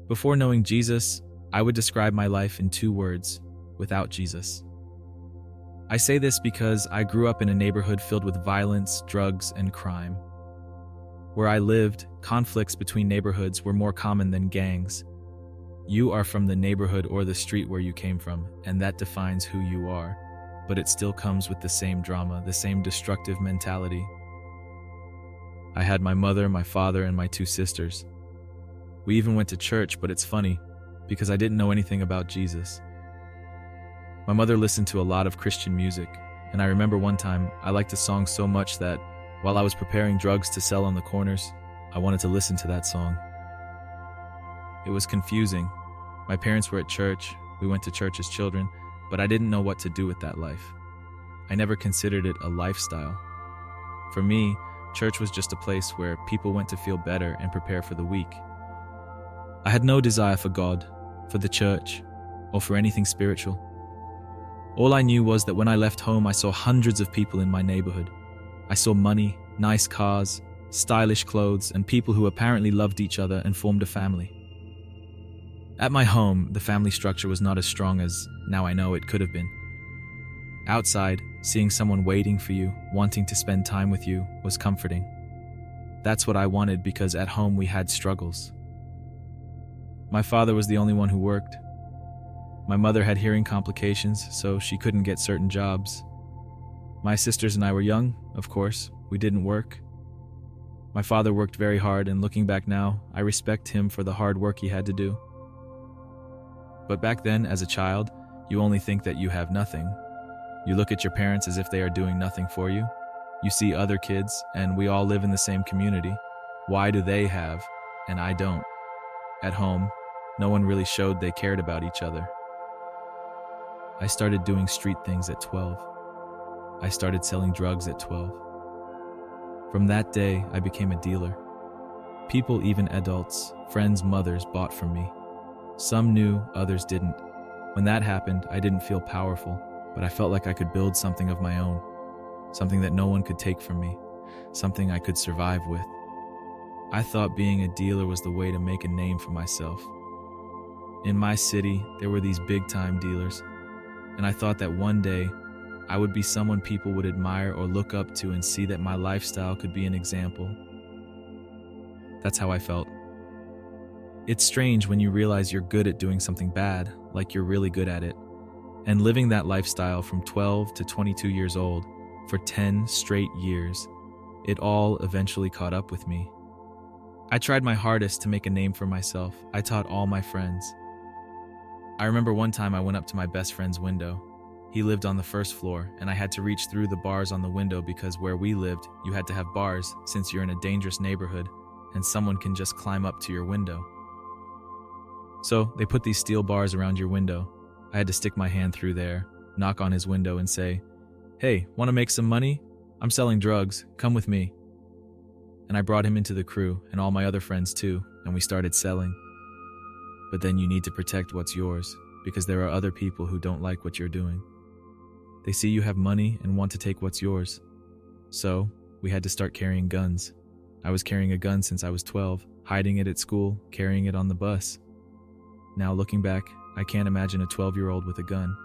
Before knowing Jesus, I would describe my life in 2 words: without Jesus. I say this because I grew up in a neighborhood filled with violence, drugs, and crime. Where I lived, conflicts between neighborhoods were more common than gangs. You are from the neighborhood or the street where you came from, and that defines who you are. But it still comes with the same drama, the same destructive mentality. I had my mother, my father, and my 2 sisters. We even went to church, but it's funny, because I didn't know anything about Jesus. My mother listened to a lot of Christian music, and I remember one time I liked a song so much that, while I was preparing drugs to sell on the corners, I wanted to listen to that song. It was confusing. My parents were at church, we went to church as children, but I didn't know what to do with that life. I never considered it a lifestyle. For me, church was just a place where people went to feel better and prepare for the week. I had no desire for God, for the church, or for anything spiritual. All I knew was that when I left home, I saw hundreds of people in my neighborhood. I saw money, nice cars, stylish clothes, and people who apparently loved each other and formed a family. At my home, the family structure was not as strong as, now I know, it could have been. Outside, seeing someone waiting for you, wanting to spend time with you, was comforting. That's what I wanted because at home we had struggles. My father was the only one who worked. My mother had hearing complications, so she couldn't get certain jobs. My sisters and I were young, of course. We didn't work. My father worked very hard, and looking back now, I respect him for the hard work he had to do. But back then, as a child, you only think that you have nothing. You look at your parents as if they are doing nothing for you. You see other kids, and we all live in the same community. Why do they have, and I don't? At home, no one really showed they cared about each other. I started doing street things at 12. I started selling drugs at 12. From that day, I became a dealer. People, even adults, friends, mothers, bought from me. Some knew, others didn't. When that happened, I didn't feel powerful, but I felt like I could build something of my own, something that no one could take from me, something I could survive with. I thought being a dealer was the way to make a name for myself. In my city, there were these big-time dealers, and I thought that one day, I would be someone people would admire or look up to and see that my lifestyle could be an example. That's how I felt. It's strange when you realize you're good at doing something bad, like you're really good at it. And living that lifestyle from 12 to 22 years old, for 10 straight years, it all eventually caught up with me. I tried my hardest to make a name for myself. I taught all my friends. I remember one time I went up to my best friend's window. He lived on the first floor, and I had to reach through the bars on the window because where we lived, you had to have bars since you're in a dangerous neighborhood, and someone can just climb up to your window. So they put these steel bars around your window. I had to stick my hand through there, knock on his window and say, "Hey, want to make some money? I'm selling drugs. Come with me." And I brought him into the crew and all my other friends too, and we started selling. But then you need to protect what's yours because there are other people who don't like what you're doing. They see you have money and want to take what's yours. So we had to start carrying guns. I was carrying a gun since I was 12, hiding it at school, carrying it on the bus. Now looking back, I can't imagine a 12-year-old with a gun.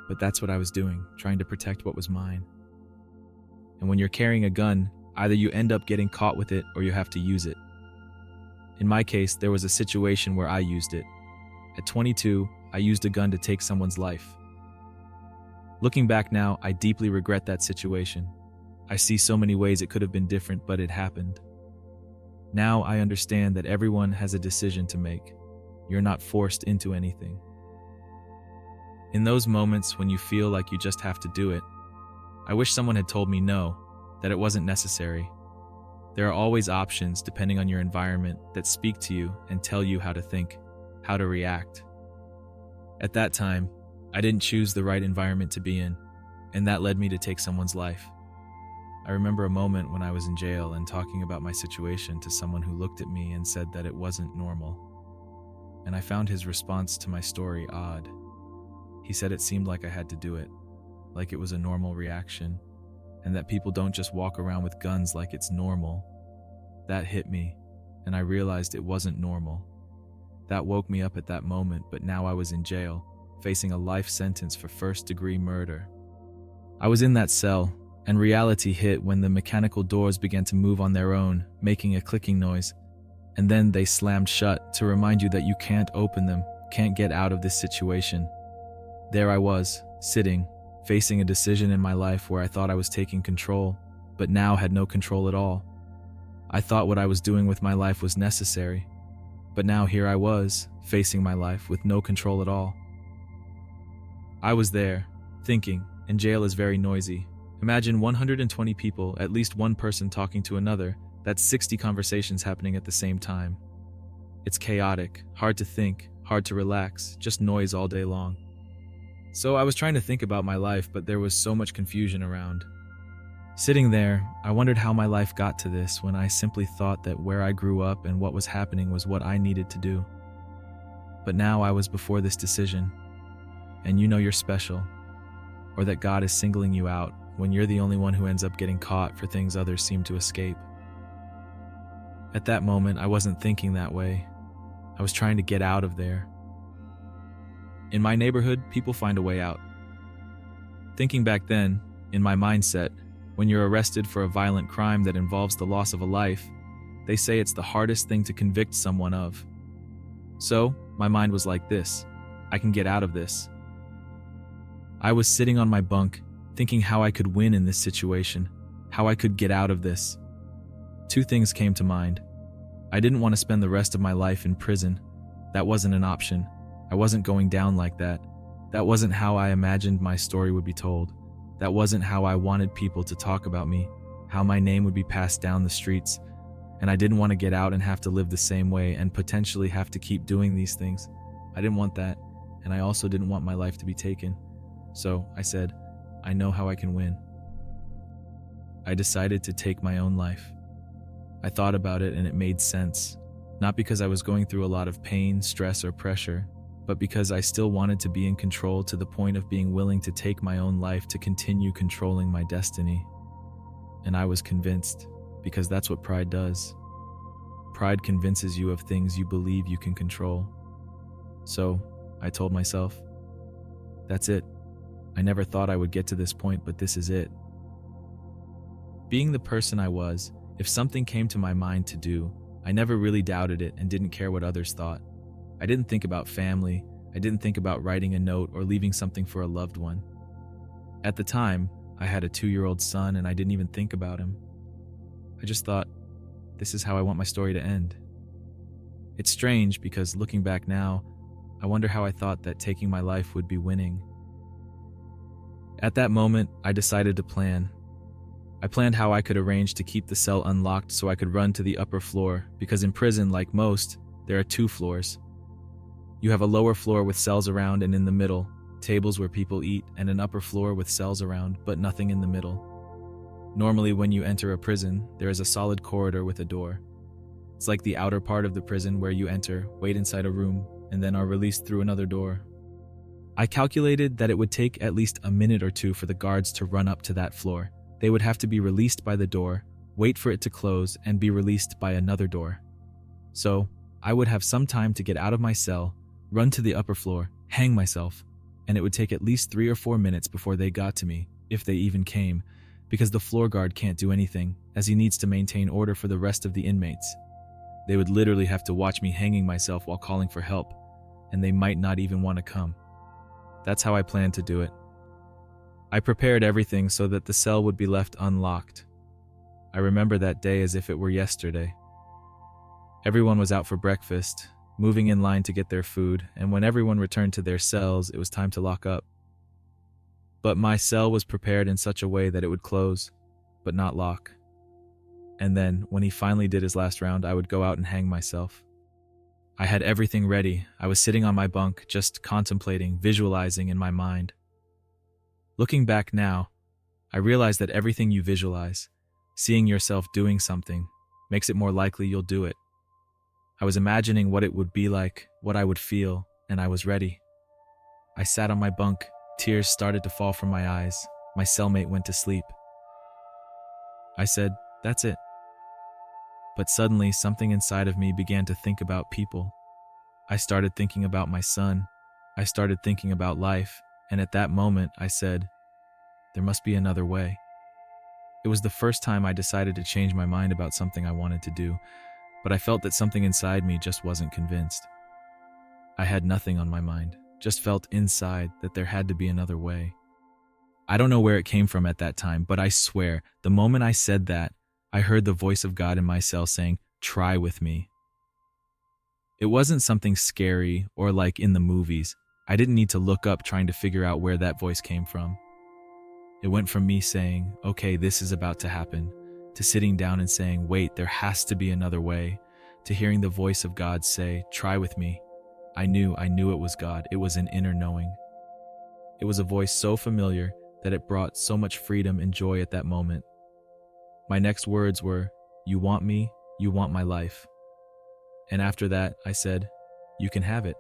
But that's what I was doing, trying to protect what was mine. And when you're carrying a gun, either you end up getting caught with it or you have to use it. In my case, there was a situation where I used it. At 22, I used a gun to take someone's life. Looking back now, I deeply regret that situation. I see so many ways it could have been different, but it happened. Now I understand that everyone has a decision to make. You're not forced into anything. In those moments when you feel like you just have to do it, I wish someone had told me no, that it wasn't necessary. There are always options depending on your environment that speak to you and tell you how to think, how to react. At that time, I didn't choose the right environment to be in, and that led me to take someone's life. I remember a moment when I was in jail and talking about my situation to someone who looked at me and said that it wasn't normal. And I found his response to my story odd. He said it seemed like I had to do it, like it was a normal reaction, and that people don't just walk around with guns like it's normal. That hit me, and I realized it wasn't normal. That woke me up at that moment, but now I was in jail, facing a life sentence for first-degree murder. I was in that cell, and reality hit when the mechanical doors began to move on their own, making a clicking noise. And then they slammed shut to remind you that you can't open them, can't get out of this situation. There I was, sitting, facing a decision in my life where I thought I was taking control, but now had no control at all. I thought what I was doing with my life was necessary, but now here I was, facing my life with no control at all. I was there, thinking, and jail is very noisy. Imagine 120 people, at least one person talking to another. That's 60 conversations happening at the same time. It's chaotic, hard to think, hard to relax, just noise all day long. So I was trying to think about my life, but there was so much confusion around. Sitting there, I wondered how my life got to this when I simply thought that where I grew up and what was happening was what I needed to do. But now I was before this decision, and you know you're special, or that God is singling you out when you're the only one who ends up getting caught for things others seem to escape. At that moment, I wasn't thinking that way. I was trying to get out of there. In my neighborhood, people find a way out. Thinking back then, in my mindset, when you're arrested for a violent crime that involves the loss of a life, they say it's the hardest thing to convict someone of. So, my mind was like this: I can get out of this. I was sitting on my bunk, thinking how I could win in this situation, how I could get out of this. Two things came to mind. I didn't want to spend the rest of my life in prison. That wasn't an option. I wasn't going down like that. That wasn't how I imagined my story would be told. That wasn't how I wanted people to talk about me, how my name would be passed down the streets. And I didn't want to get out and have to live the same way and potentially have to keep doing these things. I didn't want that, and I also didn't want my life to be taken. So I said, I know how I can win. I decided to take my own life. I thought about it and it made sense, not because I was going through a lot of pain, stress, or pressure, but because I still wanted to be in control to the point of being willing to take my own life to continue controlling my destiny. And I was convinced, because that's what pride does. Pride convinces you of things you believe you can control. So, I told myself, that's it. I never thought I would get to this point, but this is it. Being the person I was, if something came to my mind to do, I never really doubted it and didn't care what others thought. I didn't think about family. I didn't think about writing a note or leaving something for a loved one. At the time, I had a 2-year-old son and I didn't even think about him. I just thought, this is how I want my story to end. It's strange because looking back now, I wonder how I thought that taking my life would be winning. At that moment, I decided to plan. I planned how I could arrange to keep the cell unlocked so I could run to the upper floor, because in prison, like most, there are 2 floors. You have a lower floor with cells around and in the middle, tables where people eat, and an upper floor with cells around, but nothing in the middle. Normally, when you enter a prison, there is a solid corridor with a door. It's like the outer part of the prison where you enter, wait inside a room, and then are released through another door. I calculated that it would take at least a minute or 2 for the guards to run up to that floor. They would have to be released by the door, wait for it to close, and be released by another door. So, I would have some time to get out of my cell, run to the upper floor, hang myself, and it would take at least 3 or 4 minutes before they got to me, if they even came, because the floor guard can't do anything, as he needs to maintain order for the rest of the inmates. They would literally have to watch me hanging myself while calling for help, and they might not even want to come. That's how I planned to do it. I prepared everything so that the cell would be left unlocked. I remember that day as if it were yesterday. Everyone was out for breakfast, moving in line to get their food, and when everyone returned to their cells, it was time to lock up. But my cell was prepared in such a way that it would close, but not lock. And then, when he finally did his last round, I would go out and hang myself. I had everything ready. I was sitting on my bunk, just contemplating, visualizing in my mind. Looking back now, I realize that everything you visualize, seeing yourself doing something, makes it more likely you'll do it. I was imagining what it would be like, what I would feel, and I was ready. I sat on my bunk, tears started to fall from my eyes. My cellmate went to sleep. I said, that's it. But suddenly, something inside of me began to think about people. I started thinking about my son. I started thinking about life. And at that moment, I said, there must be another way. It was the first time I decided to change my mind about something I wanted to do, but I felt that something inside me just wasn't convinced. I had nothing on my mind, just felt inside that there had to be another way. I don't know where it came from at that time, but I swear, the moment I said that, I heard the voice of God in my cell saying, "Try with me." It wasn't something scary or like in the movies. I didn't need to look up trying to figure out where that voice came from. It went from me saying, okay, this is about to happen, to sitting down and saying, wait, there has to be another way, to hearing the voice of God say, "Try with me." I knew it was God. It was an inner knowing. It was a voice so familiar that it brought so much freedom and joy at that moment. My next words were, "You want me, you want my life." And after that, I said, "You can have it."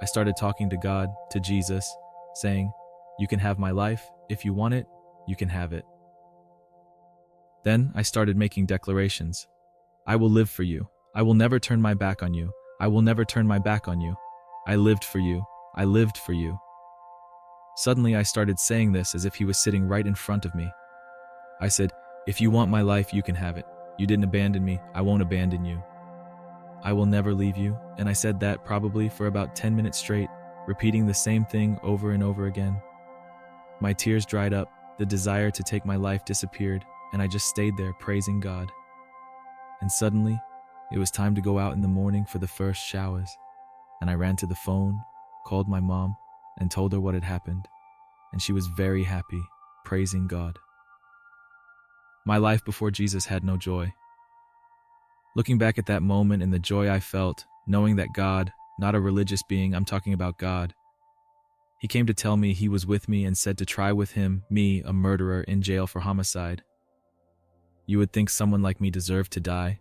I started talking to God, to Jesus, saying, "You can have my life. If you want it, you can have it." Then I started making declarations. I will live for you. I will never turn my back on you. I will never turn my back on you. I lived for you. I lived for you. Suddenly I started saying this as if he was sitting right in front of me. I said, "If you want my life, you can have it. You didn't abandon me. I won't abandon you. I will never leave you." And I said that probably for about 10 minutes straight, repeating the same thing over and over again. My tears dried up, the desire to take my life disappeared, and I just stayed there praising God. And suddenly, it was time to go out in the morning for the first showers, and I ran to the phone, called my mom, and told her what had happened, and she was very happy, praising God. My life before Jesus had no joy. Looking back at that moment and the joy I felt, knowing that God, not a religious being, I'm talking about God, he came to tell me he was with me and said to try with him, me, a murderer, in jail for homicide. You would think someone like me deserved to die.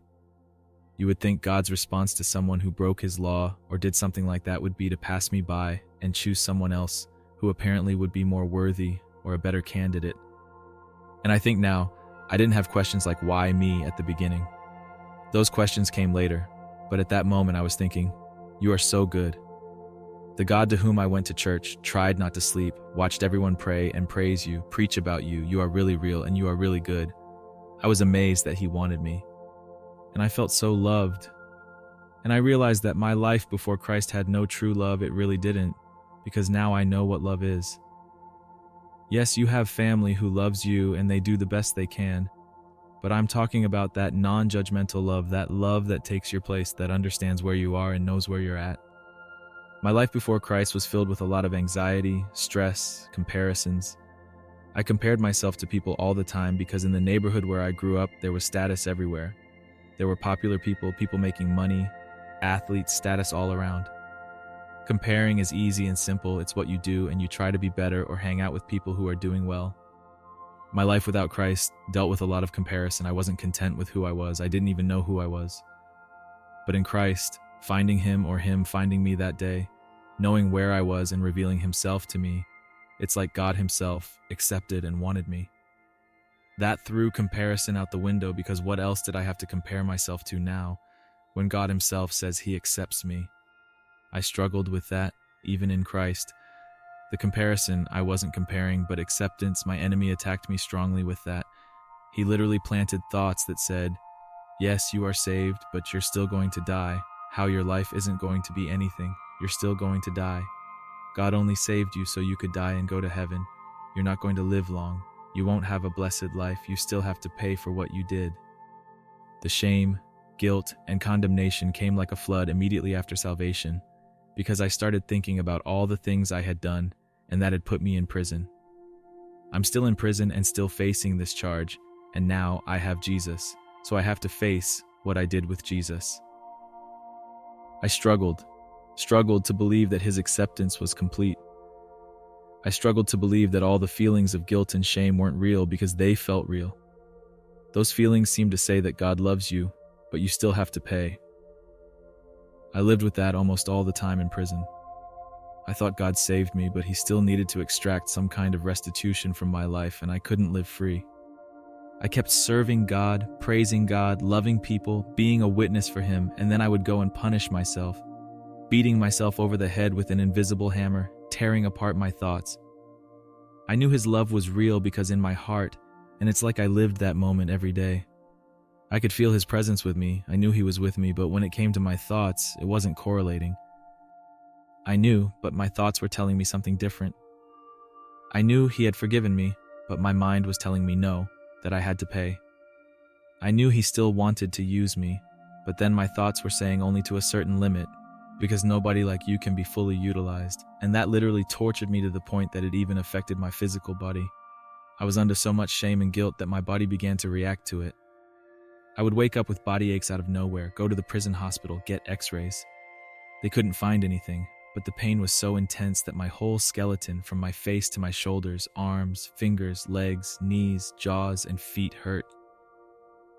You would think God's response to someone who broke his law or did something like that would be to pass me by and choose someone else who apparently would be more worthy or a better candidate. And I think now, I didn't have questions like why me at the beginning. Those questions came later, but at that moment I was thinking, you are so good. The God to whom I went to church, tried not to sleep, watched everyone pray and praise you, preach about you, you are really real and you are really good. I was amazed that he wanted me. And I felt so loved. And I realized that my life before Christ had no true love, it really didn't, because now I know what love is. Yes, you have family who loves you and they do the best they can, but I'm talking about that non-judgmental love that takes your place, that understands where you are and knows where you're at. My life before Christ was filled with a lot of anxiety, stress, comparisons. I compared myself to people all the time because in the neighborhood where I grew up, there was status everywhere. There were popular people, people making money, athletes, status all around. Comparing is easy and simple. It's what you do, and you try to be better or hang out with people who are doing well. My life without Christ dealt with a lot of comparison. I wasn't content with who I was. I didn't even know who I was. But in Christ, finding him or him finding me that day, knowing where I was and revealing himself to me, it's like God himself accepted and wanted me. That threw comparison out the window, because what else did I have to compare myself to now when God himself says he accepts me? I struggled with that, even in Christ. The comparison, I wasn't comparing, but acceptance, my enemy attacked me strongly with that. He literally planted thoughts that said, yes, you are saved, but you're still going to die. How your life isn't going to be anything. You're still going to die. God only saved you so you could die and go to heaven. You're not going to live long. You won't have a blessed life. You still have to pay for what you did. The shame, guilt, and condemnation came like a flood immediately after salvation, because I started thinking about all the things I had done and that had put me in prison. I'm still in prison and still facing this charge, and now I have Jesus, so I have to face what I did with Jesus. I struggled to believe that his acceptance was complete. I struggled to believe that all the feelings of guilt and shame weren't real because they felt real. Those feelings seemed to say that God loves you, but you still have to pay. I lived with that almost all the time in prison. I thought God saved me, but he still needed to extract some kind of restitution from my life, and I couldn't live free. I kept serving God, praising God, loving people, being a witness for him, and then I would go and punish myself. beating myself over the head with an invisible hammer, tearing apart my thoughts. I knew his love was real because in my heart, and it's like I lived that moment every day. I could feel his presence with me, I knew he was with me, but when it came to my thoughts, it wasn't correlating. I knew, but my thoughts were telling me something different. I knew he had forgiven me, but my mind was telling me no, that I had to pay. I knew he still wanted to use me, but then my thoughts were saying only to a certain limit, because nobody like you can be fully utilized, and that literally tortured me to the point that it even affected my physical body. I was under so much shame and guilt that my body began to react to it. I would wake up with body aches out of nowhere, go to the prison hospital, get x-rays. They couldn't find anything, but the pain was so intense that my whole skeleton, from my face to my shoulders, arms, fingers, legs, knees, jaws, and feet hurt.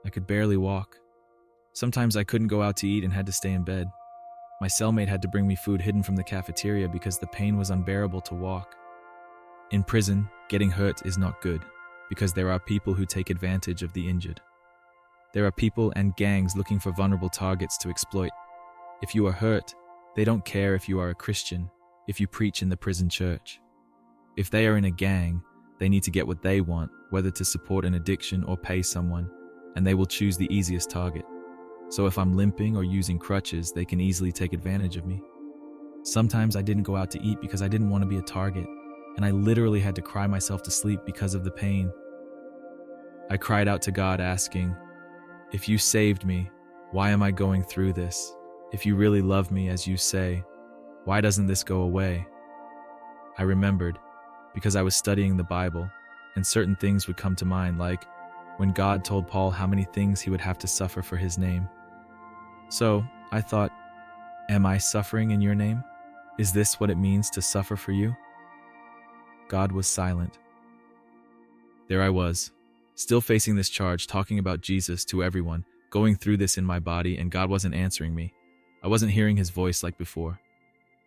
I could barely walk. Sometimes I couldn't go out to eat and had to stay in bed. My cellmate had to bring me food hidden from the cafeteria because the pain was unbearable to walk. In prison, getting hurt is not good, because there are people who take advantage of the injured. There are people and gangs looking for vulnerable targets to exploit. If you are hurt, they don't care if you are a Christian, if you preach in the prison church. If they are in a gang, they need to get what they want, whether to support an addiction or pay someone, and they will choose the easiest target. So if I'm limping or using crutches, they can easily take advantage of me. Sometimes I didn't go out to eat because I didn't want to be a target, and I literally had to cry myself to sleep because of the pain. I cried out to God asking, "If you saved me, why am I going through this? If you really love me as you say, why doesn't this go away?" I remembered, because I was studying the Bible, and certain things would come to mind, like when God told Paul how many things he would have to suffer for his name. So I thought, am I suffering in your name? Is this what it means to suffer for you? God was silent. There I was, still facing this charge, talking about Jesus to everyone, going through this in my body, and God wasn't answering me. I wasn't hearing his voice like before.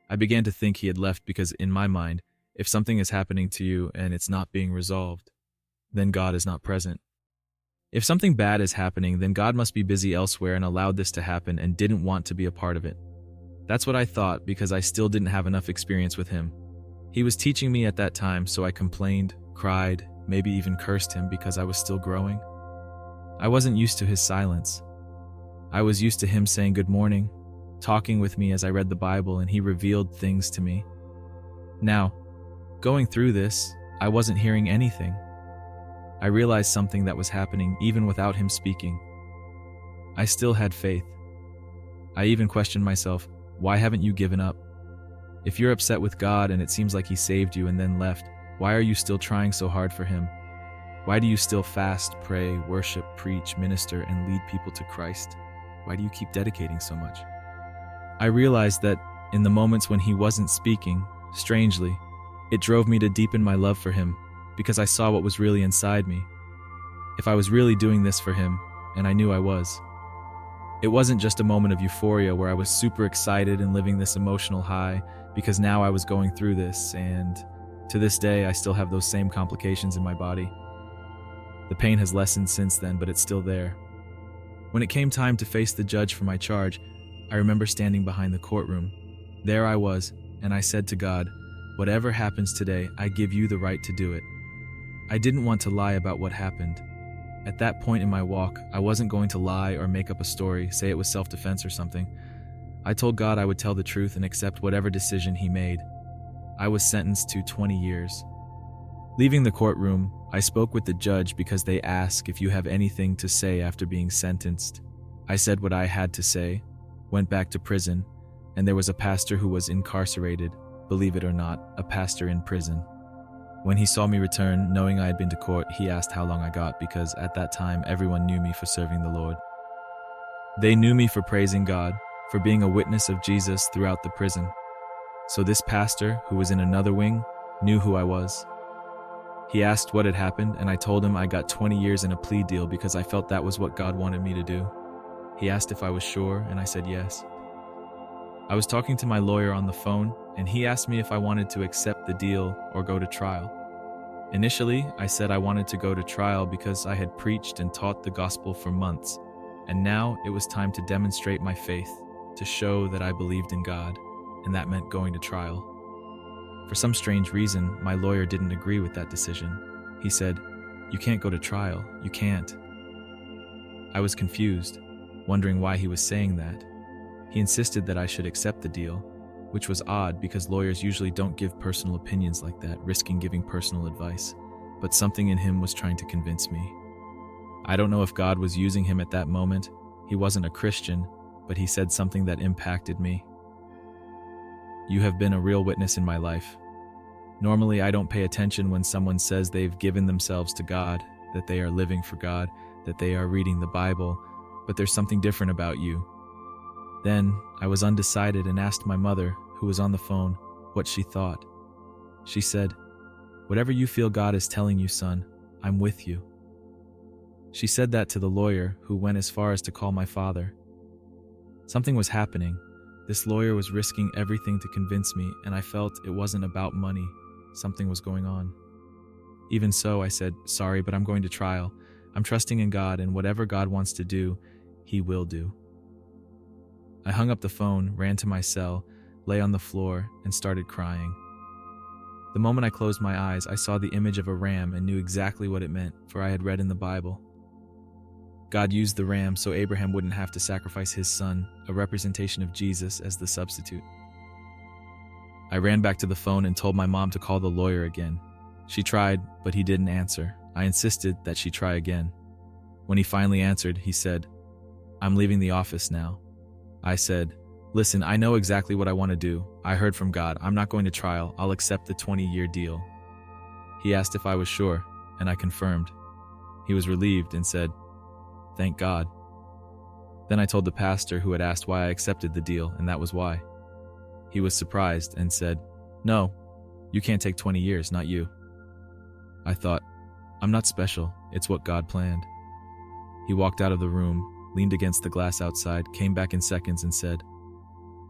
I began to think he had left because in my mind, if something is happening to you and it's not being resolved, then God is not present. If something bad is happening, then God must be busy elsewhere and allowed this to happen and didn't want to be a part of it. That's what I thought because I still didn't have enough experience with him. He was teaching me at that time, so I complained, cried, maybe even cursed him because I was still growing. I wasn't used to his silence. I was used to him saying good morning, talking with me as I read the Bible, and he revealed things to me. Now, going through this, I wasn't hearing anything. I realized something that was happening even without him speaking. I still had faith. I even questioned myself, why haven't you given up? If you're upset with God and it seems like he saved you and then left, why are you still trying so hard for him? Why do you still fast, pray, worship, preach, minister, and lead people to Christ? Why do you keep dedicating so much? I realized that in the moments when he wasn't speaking, strangely, it drove me to deepen my love for him because I saw what was really inside me. If I was really doing this for him, and I knew I was. It wasn't just a moment of euphoria where I was super excited and living this emotional high because now I was going through this, and to this day I still have those same complications in my body. The pain has lessened since then, but it's still there. When it came time to face the judge for my charge, I remember standing behind the courtroom. There I was, and I said to God, "Whatever happens today, I give you the right to do it." I didn't want to lie about what happened. At that point in my walk, I wasn't going to lie or make up a story, say it was self-defense or something. I told God I would tell the truth and accept whatever decision he made. I was sentenced to 20 years. Leaving the courtroom, I spoke with the judge because they ask if you have anything to say after being sentenced. I said what I had to say, went back to prison, and there was a pastor who was incarcerated, believe it or not, a pastor in prison. When he saw me return, knowing I had been to court, he asked how long I got because at that time everyone knew me for serving the Lord. They knew me for praising God, for being a witness of Jesus throughout the prison. So this pastor, who was in another wing, knew who I was. He asked what had happened, and I told him I got 20 years in a plea deal because I felt that was what God wanted me to do. He asked if I was sure, and I said yes. I was talking to my lawyer on the phone, and he asked me if I wanted to accept the deal or go to trial. Initially, I said I wanted to go to trial because I had preached and taught the gospel for months, and now it was time to demonstrate my faith, to show that I believed in God. and that meant going to trial. For some strange reason, my lawyer didn't agree with that decision. He said, "You can't go to trial. You can't." I was confused, wondering why he was saying that. He insisted that I should accept the deal, which was odd because lawyers usually don't give personal opinions like that, risking giving personal advice. But something in him was trying to convince me. I don't know if God was using him at that moment. He wasn't a Christian, but he said something that impacted me. "You have been a real witness in my life. Normally, I don't pay attention when someone says they've given themselves to God, that they are living for God, that they are reading the Bible, but there's something different about you." Then, I was undecided and asked my mother, who was on the phone, what she thought. She said, "Whatever you feel God is telling you, son, I'm with you." She said that to the lawyer, who went as far as to call my father. Something was happening. This lawyer was risking everything to convince me, and I felt it wasn't about money. Something was going on. Even so, I said, "Sorry, but I'm going to trial. I'm trusting in God, and whatever God wants to do, He will do." I hung up the phone, ran to my cell, lay on the floor, and started crying. The moment I closed my eyes, I saw the image of a ram and knew exactly what it meant, for I had read in the Bible. God used the ram so Abraham wouldn't have to sacrifice his son, a representation of Jesus, as the substitute. I ran back to the phone and told my mom to call the lawyer again. She tried, but he didn't answer. I insisted that she try again. When he finally answered, he said, "I'm leaving the office now." I said, "Listen, I know exactly what I want to do. I heard from God. I'm not going to trial. I'll accept the 20-year deal." He asked if I was sure, and I confirmed. He was relieved and said, "Thank God." Then I told the pastor who had asked why I accepted the deal, and that was why. He was surprised and said, "No, you can't take 20 years, not you." I thought, I'm not special. It's what God planned. He walked out of the room, leaned against the glass outside, came back in seconds and said,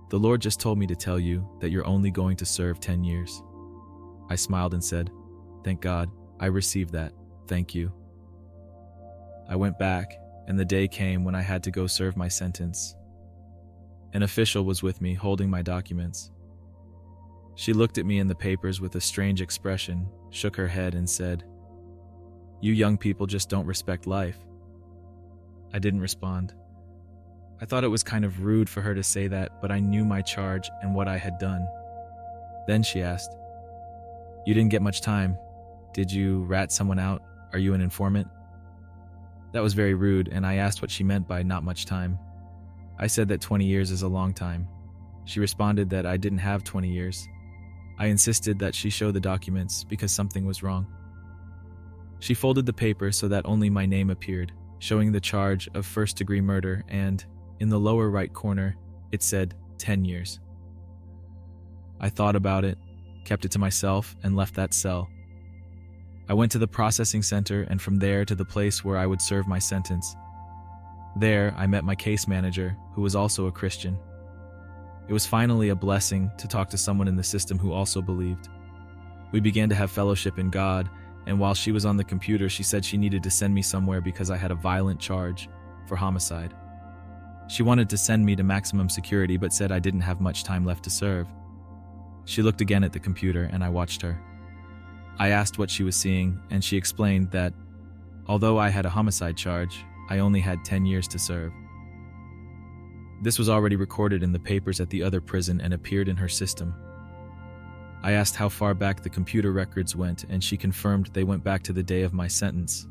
"The Lord just told me to tell you that you're only going to serve 10 years. I smiled and said, "Thank God, I received that. Thank you." I went back, and the day came when I had to go serve my sentence. An official was with me, holding my documents. She looked at me in the papers with a strange expression, shook her head and said, "You young people just don't respect life." I didn't respond. I thought it was kind of rude for her to say that, but I knew my charge and what I had done. Then she asked, "You didn't get much time. Did you rat someone out? Are you an informant?" That was very rude, and I asked what she meant by not much time. I said that 20 years is a long time. She responded that I didn't have 20 years. I insisted that she show the documents because something was wrong. She folded the paper so that only my name appeared, showing the charge of first-degree murder, and in the lower right corner, it said 10 years. I thought about it, kept it to myself, and left that cell. I went to the processing center and from there to the place where I would serve my sentence. There, I met my case manager, who was also a Christian. It was finally a blessing to talk to someone in the system who also believed. We began to have fellowship in God, and while she was on the computer, she said she needed to send me somewhere because I had a violent charge for homicide. She wanted to send me to maximum security but said I didn't have much time left to serve. She looked again at the computer and I watched her. I asked what she was seeing, and she explained that, although I had a homicide charge, I only had 10 years to serve. This was already recorded in the papers at the other prison and appeared in her system. I asked how far back the computer records went, and she confirmed they went back to the day of my sentence.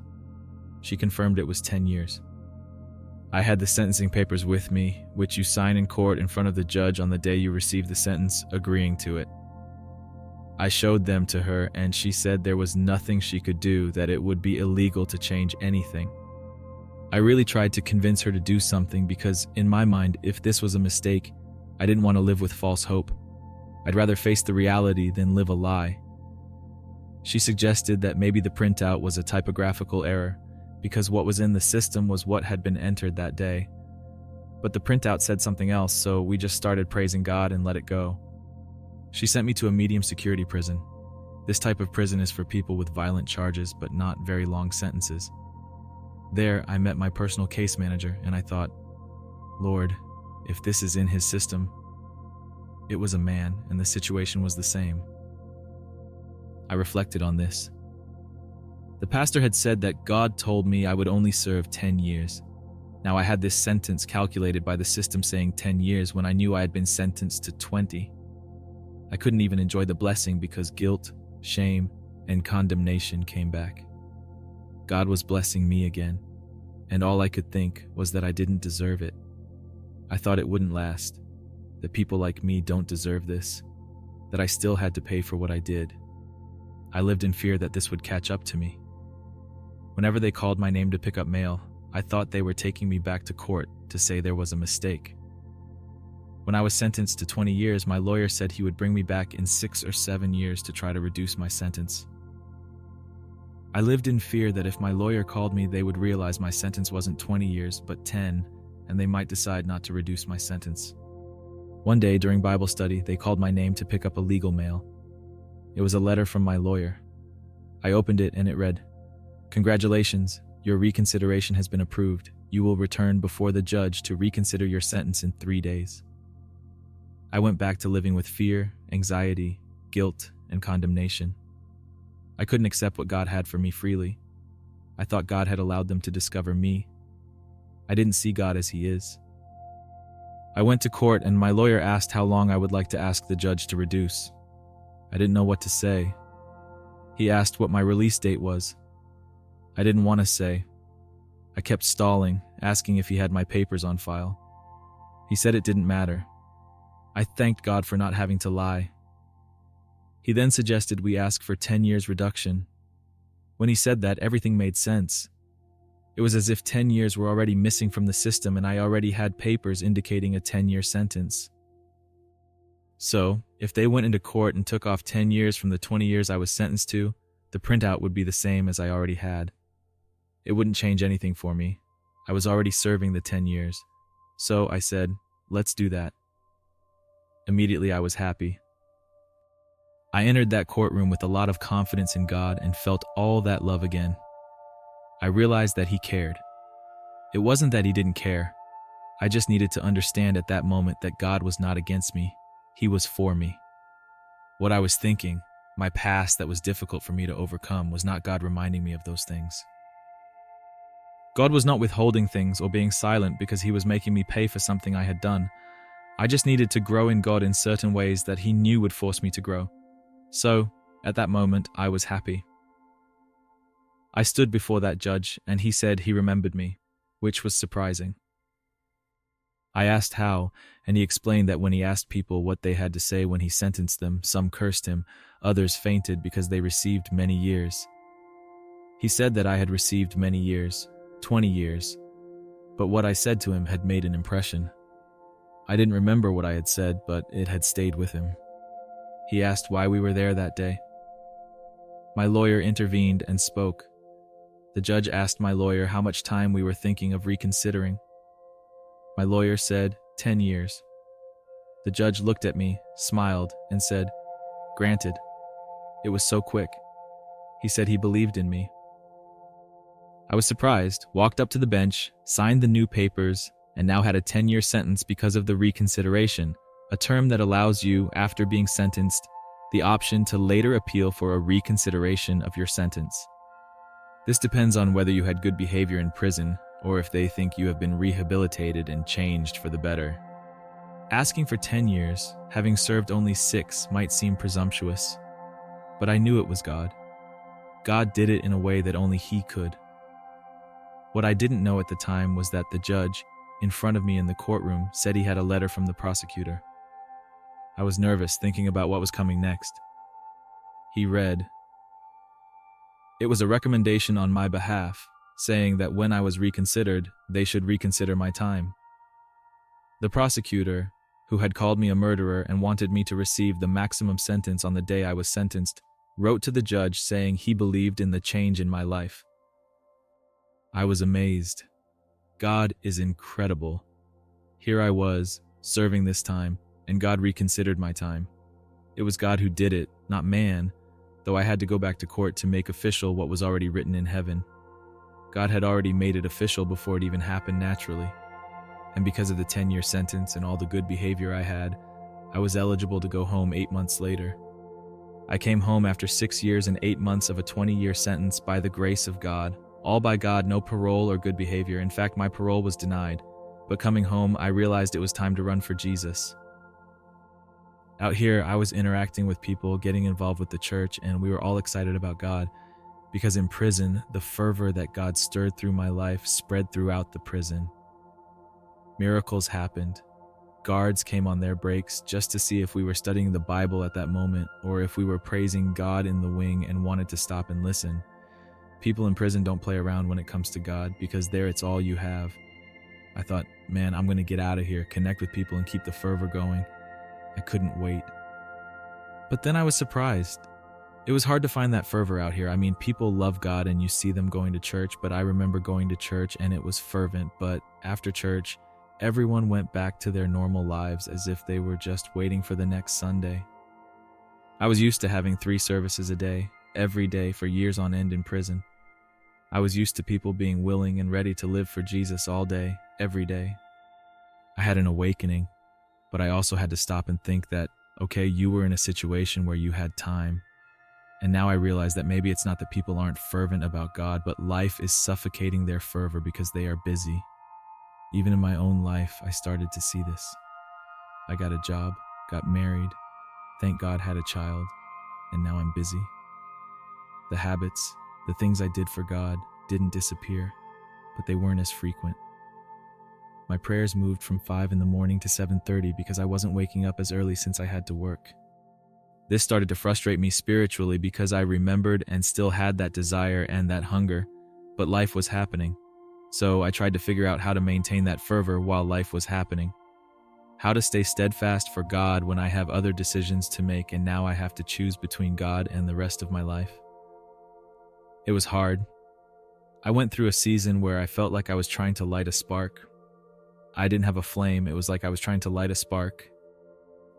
She confirmed it was 10 years. I had the sentencing papers with me, which you sign in court in front of the judge on the day you receive the sentence, agreeing to it. I showed them to her, and she said there was nothing she could do, that it would be illegal to change anything. I really tried to convince her to do something because, in my mind, if this was a mistake, I didn't want to live with false hope. I'd rather face the reality than live a lie. She suggested that maybe the printout was a typographical error, because what was in the system was what had been entered that day. But the printout said something else, so we just started praising God and let it go. She sent me to a medium security prison. This type of prison is for people with violent charges but not very long sentences. There, I met my personal case manager, and I thought, Lord, if this is in his system. it was a man, and the situation was the same. I reflected on this. The pastor had said that God told me I would only serve 10 years. Now I had this sentence calculated by the system saying 10 years when I knew I had been sentenced to 20. I couldn't even enjoy the blessing because guilt, shame, and condemnation came back. God was blessing me again, and all I could think was that I didn't deserve it. I thought it wouldn't last, that people like me don't deserve this, that I still had to pay for what I did. I lived in fear that this would catch up to me. Whenever they called my name to pick up mail, I thought they were taking me back to court to say there was a mistake. When I was sentenced to 20 years, my lawyer said he would bring me back in 6 or 7 years to try to reduce my sentence. I lived in fear that if my lawyer called me, they would realize my sentence wasn't 20 years, but 10, and they might decide not to reduce my sentence. One day during Bible study, they called my name to pick up a legal mail. It was a letter from my lawyer. I opened it and it read, "Congratulations, your reconsideration has been approved. You will return before the judge to reconsider your sentence in 3 days." I went back to living with fear, anxiety, guilt, and condemnation. I couldn't accept what God had for me freely. I thought God had allowed them to discover me. I didn't see God as He is. I went to court and my lawyer asked how long I would like to ask the judge to reduce. I didn't know what to say. He asked what my release date was. I didn't want to say. I kept stalling, asking if he had my papers on file. He said it didn't matter. I thanked God for not having to lie. He then suggested we ask for 10 years reduction. When he said that, everything made sense. It was as if 10 years were already missing from the system and I already had papers indicating a 10-year sentence. So, if they went into court and took off 10 years from the 20 years I was sentenced to, the printout would be the same as I already had. It wouldn't change anything for me. I was already serving the 10 years. So I said, let's do that. Immediately I was happy. I entered that courtroom with a lot of confidence in God and felt all that love again. I realized that He cared. It wasn't that He didn't care. I just needed to understand at that moment that God was not against me. He was for me. What I was thinking, my past that was difficult for me to overcome, was not God reminding me of those things. God was not withholding things or being silent because He was making me pay for something I had done. I just needed to grow in God in certain ways that He knew would force me to grow. So, at that moment, I was happy. I stood before that judge, and he said he remembered me, which was surprising. I asked how, and he explained that when he asked people what they had to say when he sentenced them, some cursed him, others fainted because they received many years. He said that I had received many years, 20 years, but what I said to him had made an impression. I didn't remember what I had said, but it had stayed with him. He asked why we were there that day. My lawyer intervened and spoke. The judge asked my lawyer how much time we were thinking of reconsidering. My lawyer said, 10 years. The judge looked at me, smiled, and said, "Granted." It was so quick. He said he believed in me. I was surprised, walked up to the bench, signed the new papers, and now had a 10-year sentence because of the reconsideration, a term that allows you, after being sentenced, the option to later appeal for a reconsideration of your sentence. This depends on whether you had good behavior in prison or if they think you have been rehabilitated and changed for the better. Asking for 10 years, having served only 6, might seem presumptuous, but I knew it was God. God did it in a way that only He could. What I didn't know at the time was that the judge, in front of me in the courtroom, said he had a letter from the prosecutor. I was nervous, thinking about what was coming next. He read, "It was a recommendation on my behalf, saying that when I was reconsidered, they should reconsider my time." The prosecutor, who had called me a murderer and wanted me to receive the maximum sentence on the day I was sentenced, wrote to the judge saying he believed in the change in my life. I was amazed. God is incredible. Here I was, serving this time, and God reconsidered my time. It was God who did it, not man, though I had to go back to court to make official what was already written in heaven. God had already made it official before it even happened naturally. And because of the 10-year sentence and all the good behavior I had, I was eligible to go home 8 months later. I came home after 6 years and 8 months of a 20-year sentence by the grace of God. All by God, no parole or good behavior. In fact, my parole was denied. But coming home, I realized it was time to run for Jesus. Out here, I was interacting with people, getting involved with the church, and we were all excited about God. Because in prison, the fervor that God stirred through my life spread throughout the prison. Miracles happened. Guards came on their breaks just to see if we were studying the Bible at that moment or if we were praising God in the wing and wanted to stop and listen. People in prison don't play around when it comes to God because there it's all you have. I thought, man, I'm going to get out of here, connect with people and keep the fervor going. I couldn't wait. But then I was surprised. It was hard to find that fervor out here. I mean, people love God and you see them going to church, but I remember going to church and it was fervent. But after church, everyone went back to their normal lives as if they were just waiting for the next Sunday. I was used to having 3 services a day, every day for years on end in prison. I was used to people being willing and ready to live for Jesus all day, every day. I had an awakening, but I also had to stop and think that, okay, you were in a situation where you had time. And now I realize that maybe it's not that people aren't fervent about God, but life is suffocating their fervor because they are busy. Even in my own life, I started to see this. I got a job, got married, thank God had a child, and now I'm busy. The habits, the things I did for God didn't disappear, but they weren't as frequent. My prayers moved from 5 in the morning to 7:30 because I wasn't waking up as early since I had to work. This started to frustrate me spiritually because I remembered and still had that desire and that hunger, but life was happening. So I tried to figure out how to maintain that fervor while life was happening. How to stay steadfast for God when I have other decisions to make and now I have to choose between God and the rest of my life. It was hard. I went through a season where I felt like I was trying to light a spark. I didn't have a flame, it was like I was trying to light a spark.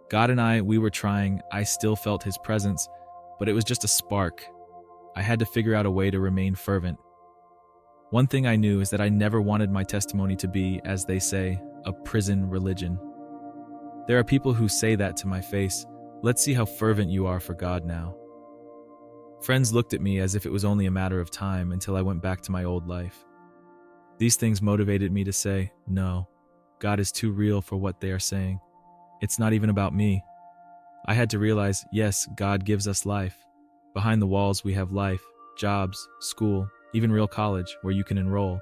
God and we were trying, I still felt His presence, but it was just a spark. I had to figure out a way to remain fervent. One thing I knew is that I never wanted my testimony to be, as they say, a prison religion. There are people who say that to my face. Let's see how fervent you are for God now. Friends looked at me as if it was only a matter of time until I went back to my old life. These things motivated me to say, no, God is too real for what they are saying. It's not even about me. I had to realize, yes, God gives us life. Behind the walls we have life, jobs, school, even real college where you can enroll.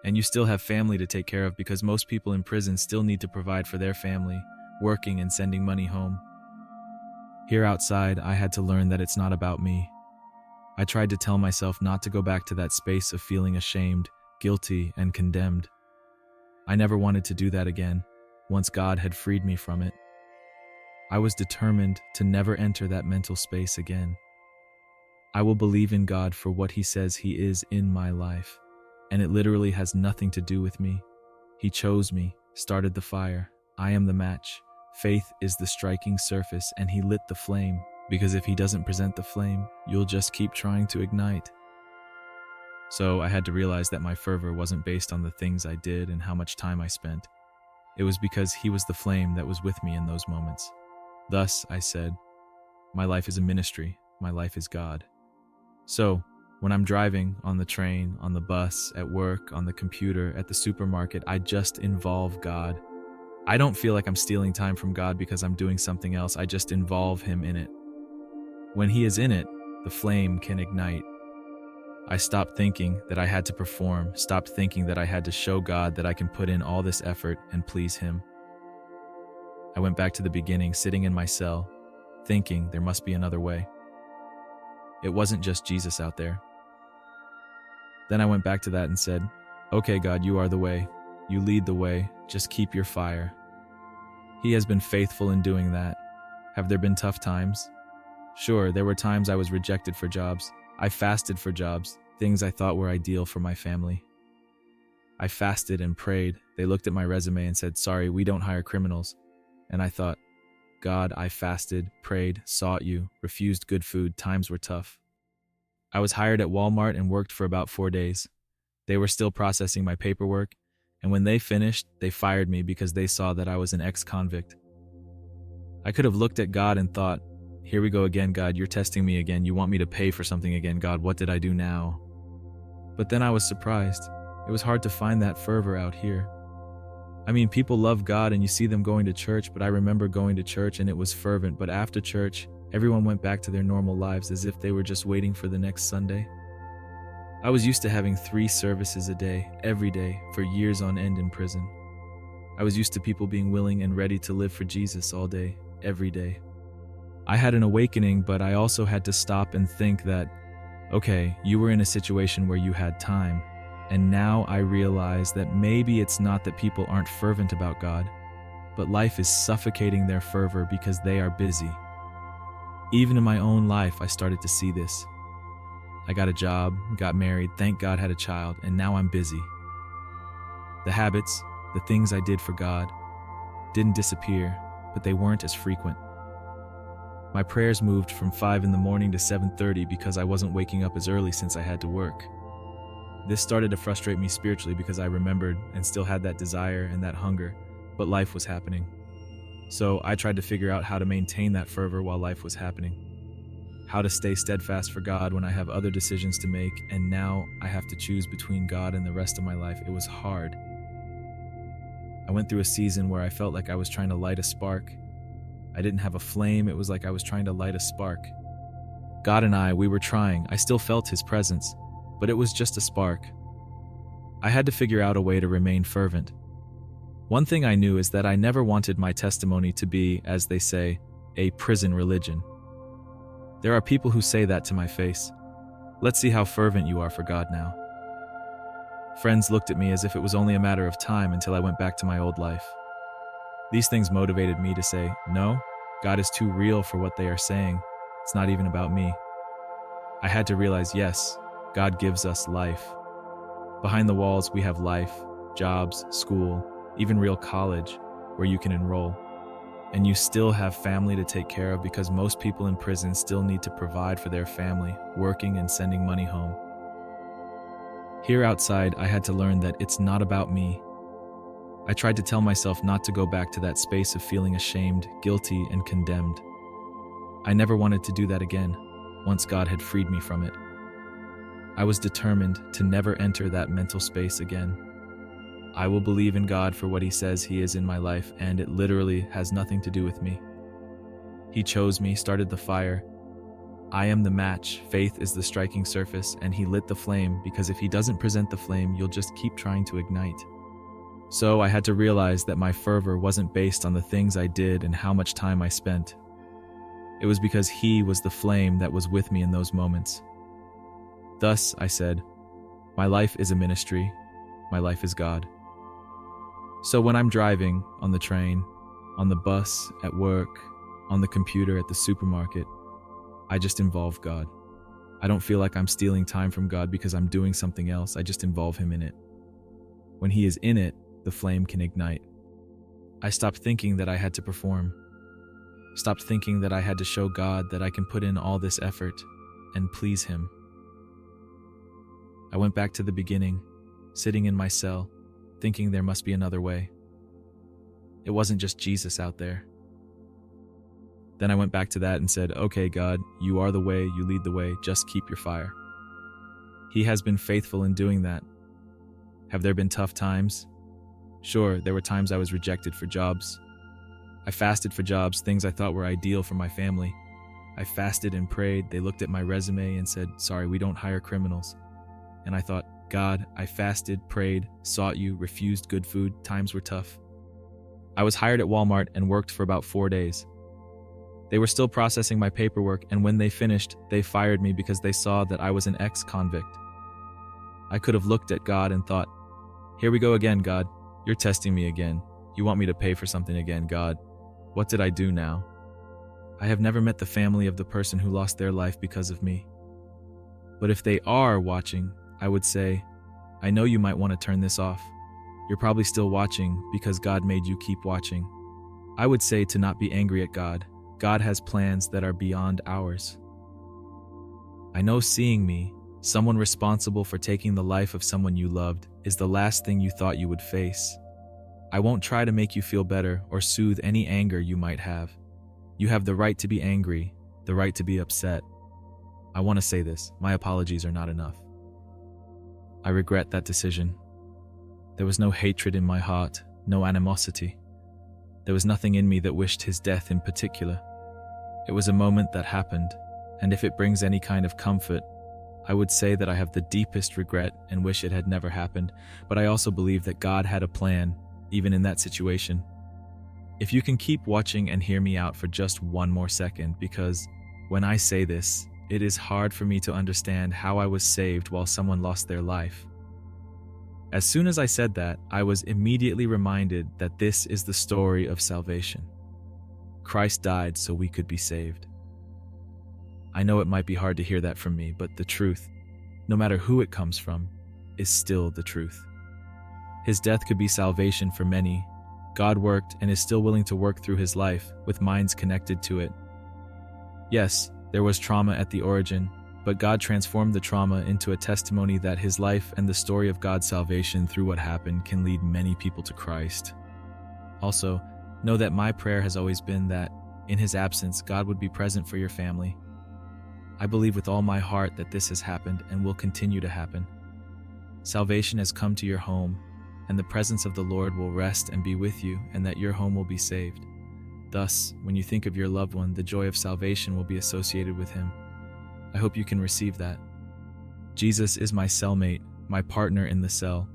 And you still have family to take care of because most people in prison still need to provide for their family, working and sending money home. Here outside, I had to learn that it's not about me. I tried to tell myself not to go back to that space of feeling ashamed, guilty, and condemned. I never wanted to do that again, once God had freed me from it. I was determined to never enter that mental space again. I will believe in God for what He says He is in my life, and it literally has nothing to do with me. He chose me, started the fire. I am the match. Faith is the striking surface, and He lit the flame, because if He doesn't present the flame, you'll just keep trying to ignite. So I had to realize that my fervor wasn't based on the things I did and how much time I spent. It was because He was the flame that was with me in those moments. Thus, I said, my life is a ministry. My life is God. So, when I'm driving, on the train, on the bus, at work, on the computer, at the supermarket, I just involve God. I don't feel like I'm stealing time from God because I'm doing something else. I just involve Him in it. When He is in it, the flame can ignite. I stopped thinking that I had to perform, stopped thinking that I had to show God that I can put in all this effort and please Him. I went back to the beginning, sitting in my cell, thinking there must be another way. It wasn't just Jesus out there. Then I went back to that and said, okay, God, you are the way. You lead the way. Just keep your fire. He has been faithful in doing that. Have there been tough times? Sure, there were times I was rejected for jobs. I fasted for jobs, things I thought were ideal for my family. I fasted and prayed. They looked at my resume and said, sorry, we don't hire criminals. And I thought, God, I fasted, prayed, sought you, refused good food, times were tough. I was hired at Walmart and worked for about 4 days. They were still processing my paperwork, and when they finished, they fired me because they saw that I was an ex-convict. I could have looked at God and thought, here we go again, God, you're testing me again. You want me to pay for something again, God, what did I do now? But then I was surprised. It was hard to find that fervor out here. I mean, people love God and you see them going to church, but I remember going to church and it was fervent, but after church, everyone went back to their normal lives as if they were just waiting for the next Sunday. I was used to having 3 services a day, every day, for years on end in prison. I was used to people being willing and ready to live for Jesus all day, every day. I had an awakening, but I also had to stop and think that, okay, you were in a situation where you had time, and now I realize that maybe it's not that people aren't fervent about God, but life is suffocating their fervor because they are busy. Even in my own life, I started to see this. I got a job, got married, thank God had a child, and now I'm busy. The habits, the things I did for God, didn't disappear, but they weren't as frequent. My prayers moved from 5 in the morning to 7:30 because I wasn't waking up as early since I had to work. This started to frustrate me spiritually because I remembered and still had that desire and that hunger, but life was happening. So I tried to figure out how to maintain that fervor while life was happening. How to stay steadfast for God when I have other decisions to make, and now I have to choose between God and the rest of my life. It was hard. I went through a season where I felt like I was trying to light a spark. I didn't have a flame, it was like I was trying to light a spark. God and we were trying. I still felt His presence, but it was just a spark. I had to figure out a way to remain fervent. One thing I knew is that I never wanted my testimony to be, as they say, a prison religion. There are people who say that to my face. Let's see how fervent you are for God now. Friends looked at me as if it was only a matter of time until I went back to my old life. These things motivated me to say, no, God is too real for what they are saying. It's not even about me. I had to realize, yes, God gives us life. Behind the walls, we have life, jobs, school, even real college, where you can enroll. And you still have family to take care of because most people in prison still need to provide for their family, working and sending money home. Here outside, I had to learn that it's not about me. I tried to tell myself not to go back to that space of feeling ashamed, guilty, and condemned. I never wanted to do that again, once God had freed me from it. I was determined to never enter that mental space again. I will believe in God for what He says He is in my life, and it literally has nothing to do with me. He chose me, started the fire. I am the match, faith is the striking surface, and He lit the flame, because if He doesn't present the flame, you'll just keep trying to ignite. So I had to realize that my fervor wasn't based on the things I did and how much time I spent. It was because He was the flame that was with me in those moments. Thus, I said, my life is a ministry, my life is God. So when I'm driving, on the train, on the bus, at work, on the computer, at the supermarket, I just involve God. I don't feel like I'm stealing time from God because I'm doing something else, I just involve Him in it. When He is in it, the flame can ignite. I stopped thinking that I had to perform. Stopped thinking that I had to show God that I can put in all this effort and please Him. I went back to the beginning, sitting in my cell, thinking there must be another way. It wasn't just Jesus out there. Then I went back to that and said, okay, God, you are the way, you lead the way, just keep your fire. He has been faithful in doing that. Have there been tough times? Sure, there were times I was rejected for jobs. I fasted for jobs, things I thought were ideal for my family. I fasted and prayed. They looked at my resume and said, sorry, we don't hire criminals. And I thought, God, I fasted, prayed, sought you, refused good food, times were tough. I was hired at Walmart and worked for about 4 days. They were still processing my paperwork, and when they finished, they fired me because they saw that I was an ex-convict. I could have looked at God and thought, here we go again, God. You're testing me again. You want me to pay for something again, God. What did I do now? I have never met the family of the person who lost their life because of me. But if they are watching, I would say, I know you might want to turn this off. You're probably still watching because God made you keep watching. I would say to not be angry at God. God has plans that are beyond ours. I know seeing me, someone responsible for taking the life of someone you loved, is the last thing you thought you would face. I won't try to make you feel better or soothe any anger you might have. You have the right to be angry, the right to be upset. I want to say this, my apologies are not enough. I regret that decision. There was no hatred in my heart, no animosity. There was nothing in me that wished his death in particular. It was a moment that happened, and if it brings any kind of comfort, I would say that I have the deepest regret and wish it had never happened, but I also believe that God had a plan, even in that situation. If you can keep watching and hear me out for just one more second, because when I say this, it is hard for me to understand how I was saved while someone lost their life. As soon as I said that, I was immediately reminded that this is the story of salvation. Christ died so we could be saved. I know it might be hard to hear that from me, but the truth, no matter who it comes from, is still the truth. His death could be salvation for many. God worked and is still willing to work through his life with minds connected to it. Yes, there was trauma at the origin, but God transformed the trauma into a testimony that his life and the story of God's salvation through what happened can lead many people to Christ. Also, know that my prayer has always been that, in his absence, God would be present for your family. I believe with all my heart that this has happened and will continue to happen. Salvation has come to your home, and the presence of the Lord will rest and be with you, and that your home will be saved. Thus, when you think of your loved one, the joy of salvation will be associated with him. I hope you can receive that. Jesus is my cellmate, my partner in the cell.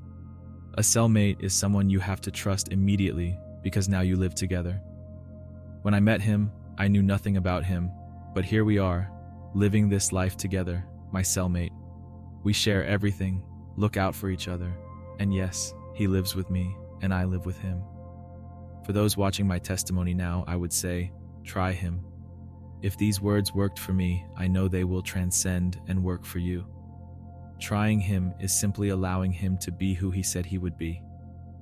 A cellmate is someone you have to trust immediately because now you live together. When I met him, I knew nothing about him, but here we are, living this life together, my cellmate. We share everything, look out for each other, and yes, he lives with me, and I live with him. For those watching my testimony now, I would say, try him. If these words worked for me, I know they will transcend and work for you. Trying him is simply allowing him to be who he said he would be.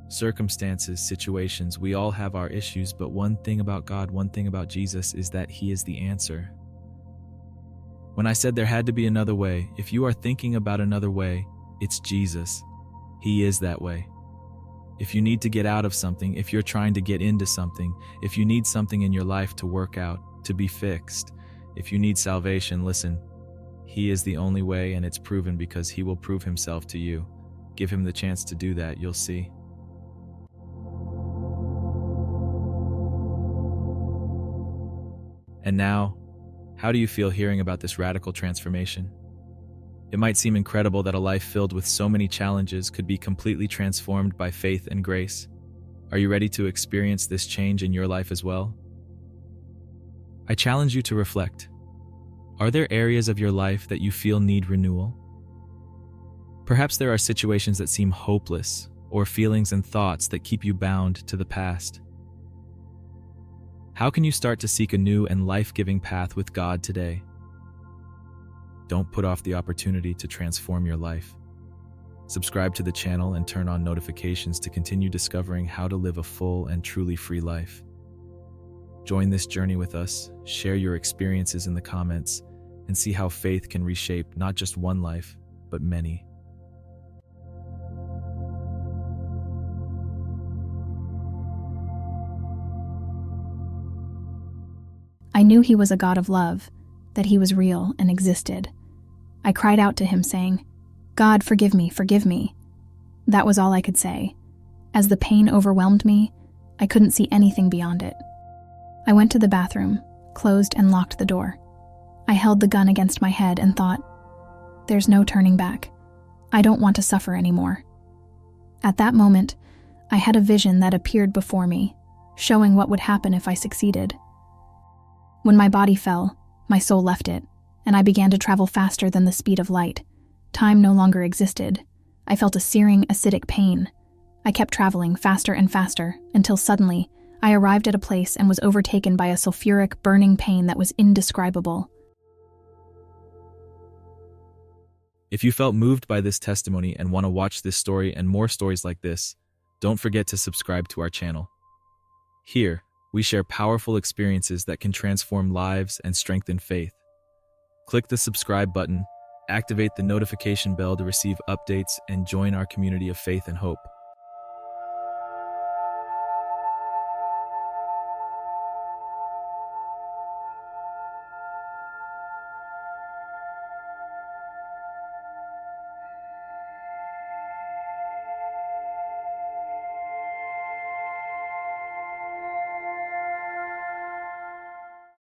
Circumstances, situations, we all have our issues, but one thing about God, one thing about Jesus is that he is the answer. When I said there had to be another way, if you are thinking about another way, it's Jesus. He is that way. If you need to get out of something, if you're trying to get into something, if you need something in your life to work out, to be fixed, if you need salvation, listen. He is the only way, and it's proven because he will prove himself to you. Give him the chance to do that, you'll see. And now, how do you feel hearing about this radical transformation? It might seem incredible that a life filled with so many challenges could be completely transformed by faith and grace. Are you ready to experience this change in your life as well? I challenge you to reflect. Are there areas of your life that you feel need renewal? Perhaps there are situations that seem hopeless, or feelings and thoughts that keep you bound to the past. How can you start to seek a new and life-giving path with God today? Don't put off the opportunity to transform your life. Subscribe to the channel and turn on notifications to continue discovering how to live a full and truly free life. Join this journey with us, share your experiences in the comments, and see how faith can reshape not just one life, but many. I knew he was a God of love, that he was real and existed. I cried out to him saying, "God, forgive me, forgive me." That was all I could say. As the pain overwhelmed me, I couldn't see anything beyond it. I went to the bathroom, closed and locked the door. I held the gun against my head and thought, there's no turning back. I don't want to suffer anymore. At that moment, I had a vision that appeared before me, showing what would happen if I succeeded. When my body fell, my soul left it, and I began to travel faster than the speed of light. Time no longer existed. I felt a searing, acidic pain. I kept traveling faster and faster, until suddenly, I arrived at a place and was overtaken by a sulfuric, burning pain that was indescribable. If you felt moved by this testimony and want to watch this story and more stories like this, don't forget to subscribe to our channel. Here, we share powerful experiences that can transform lives and strengthen faith. Click the subscribe button, activate the notification bell to receive updates, and join our community of faith and hope.